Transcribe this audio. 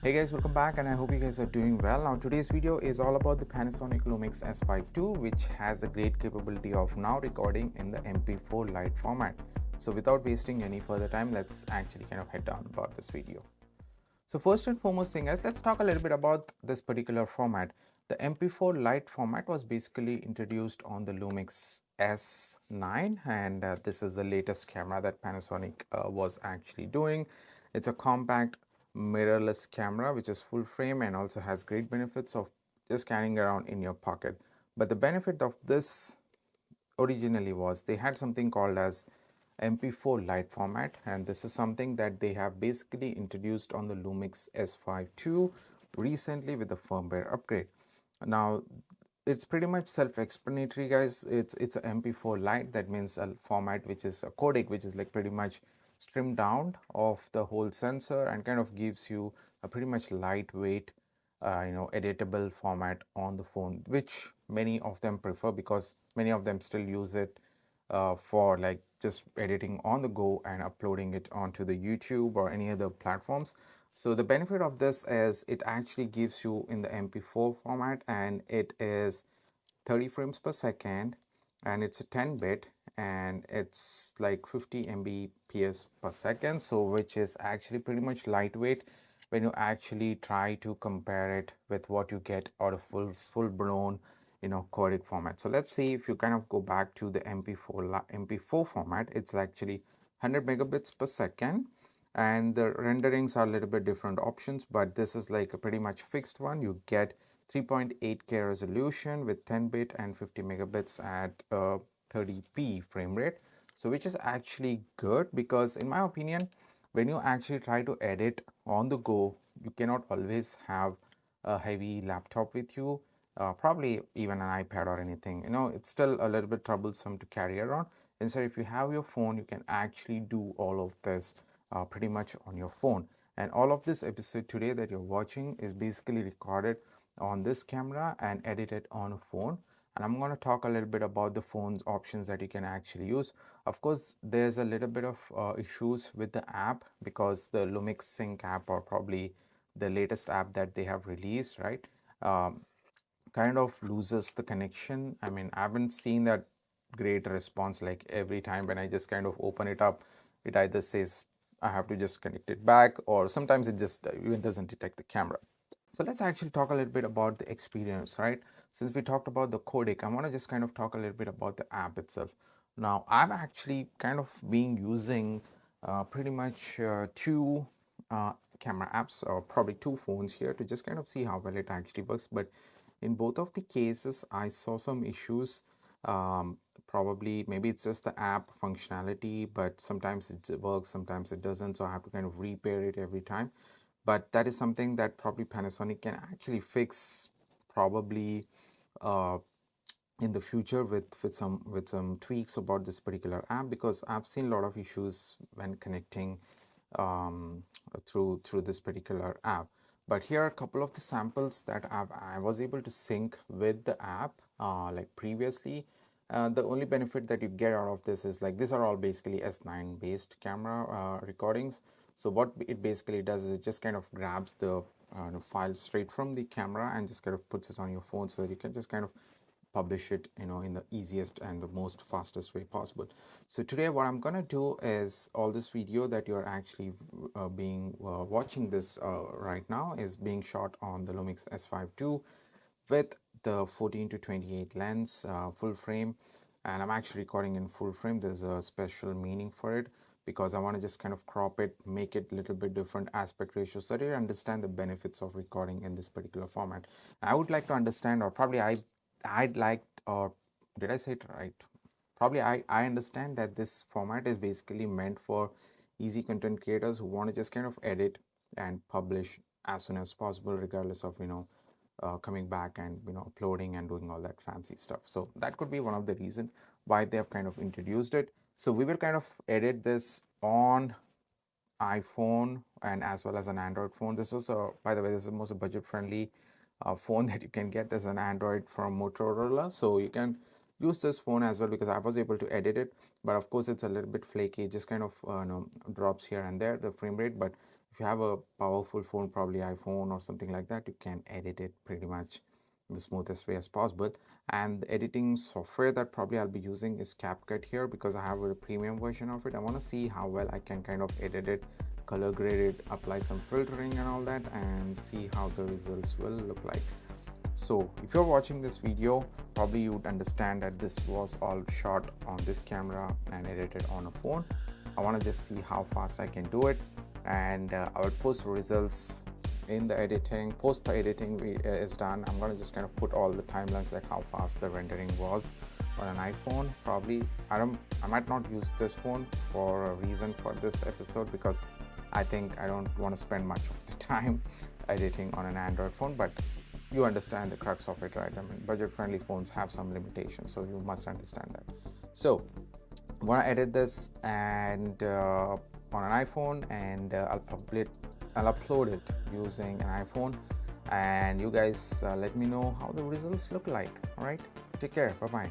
Hey guys, welcome back and I hope you guys are doing well. Now today's video is all about the Panasonic LUMIX S5ii, which has the great capability of now recording in the MP4 Lite format. So without wasting any further time, let's actually kind of head down about this video. So first and foremost thing is, let's talk a little bit about this particular format. The MP4 Lite format was basically introduced on the LUMIX S9, and this is the latest camera that Panasonic was actually doing. It's a compact mirrorless camera which is full frame and also has great benefits of just carrying around in your pocket. But the benefit of this originally was they had something called as MP4 Lite format, and this is something that they have basically introduced on the LUMIX S5ii recently with the firmware upgrade. Now it's pretty much self-explanatory, guys. It's a MP4 Lite. That means a format which is a codec which is like pretty much trimmed down of the whole sensor and kind of gives you a pretty much lightweight editable format on the phone, which many of them prefer because many of them still use it for like just editing on the go and uploading it onto the YouTube or any other platforms. So the benefit of this is it actually gives you in the MP4 format, and it is 30 frames per second, and it's a 10-bit, and it's like 50 Mbps per second, so which is actually pretty much lightweight when you actually try to compare it with what you get out of full blown codec format. So let's see, if you kind of go back to the MP4 format, it's actually 100 megabits per second, and the renderings are a little bit different options, but this is like a pretty much fixed one. You get 3.8K resolution with 10-bit and 50 megabits at 30p frame rate, so which is actually good because in my opinion, when you actually try to edit on the go, you cannot always have a heavy laptop with you, probably even an iPad or anything. It's still a little bit troublesome to carry around. Instead, if you have your phone, you can actually do all of this pretty much on your phone. And all of this episode today that you're watching is basically recorded on this camera and edited on a phone. And I'm going to talk a little bit about the phone's options that you can actually use. Of course, there's a little bit of issues with the app because the LUMIX Sync app, or probably the latest app that they have released, right, kind of loses the connection. I mean, I haven't seen that great response. Like every time when I just kind of open it up, it either says I have to just connect it back, or sometimes it just even doesn't detect the camera. So let's actually talk a little bit about the experience, right? Since we talked about the codec, I want to just kind of talk a little bit about the app itself. Now, I'm actually kind of been using pretty much two camera apps, or probably two phones here, to just kind of see how well it actually works. But in both of the cases, I saw some issues. Probably maybe it's just the app functionality, but sometimes it works, sometimes it doesn't. So I have to kind of repair it every time. But that is something that probably Panasonic can actually fix, probably uh, in the future with some tweaks about this particular app, because I've seen a lot of issues when connecting through this particular app. But here are a couple of the samples that I was able to sync with the app like previously. The only benefit that you get out of this is like these are all basically S9 based camera recordings. So what it basically does is it just kind of grabs the file straight from the camera and just kind of puts it on your phone, so that you can just kind of publish it in the easiest and the most fastest way possible. So today what I'm gonna do is, all this video that you're actually being watching this right now is being shot on the LUMIX S5ii with the 14 to 28 lens, full frame, and I'm actually recording in full frame. There's a special meaning for it because I want to just kind of crop it, make it a little bit different aspect ratio, so that you understand the benefits of recording in this particular format. I would like to understand, or probably I'd like, or did I say it right? Probably I understand that this format is basically meant for easy content creators who want to just kind of edit and publish as soon as possible, regardless of coming back and uploading and doing all that fancy stuff. So that could be one of the reason why they have kind of introduced it. So we will kind of edit this on iPhone and as well as an Android phone. This is by the way, this is the most budget friendly phone that you can get. There's an Android from Motorola, so you can use this phone as well, because I was able to edit it. But of course it's a little bit flaky. It just kind of drops here and there, the frame rate. But If you have a powerful phone, probably iPhone or something like that, you can edit it pretty much the smoothest way as possible. And the editing software that probably I'll be using is CapCut here, because I have a premium version of it. I want to see how well I can kind of edit it, color grade it, apply some filtering and all that, and see how the results will look like. So if you're watching this video, probably you would understand that this was all shot on this camera and edited on a phone. I want to just see how fast I can do it, and I will post results in the editing. Post the editing is done, I'm going to just kind of put all the timelines, like how fast the rendering was on an iPhone. Probably I might not use this phone for a reason for this episode, because I think I don't want to spend much of the time editing on an Android phone, but you understand the crux of it, right? I mean, budget-friendly phones have some limitations, so you must understand that. So I'm gonna edit this and on an iPhone, and I'll upload it using an iPhone, and you guys let me know how the results look like. All right, take care, bye bye.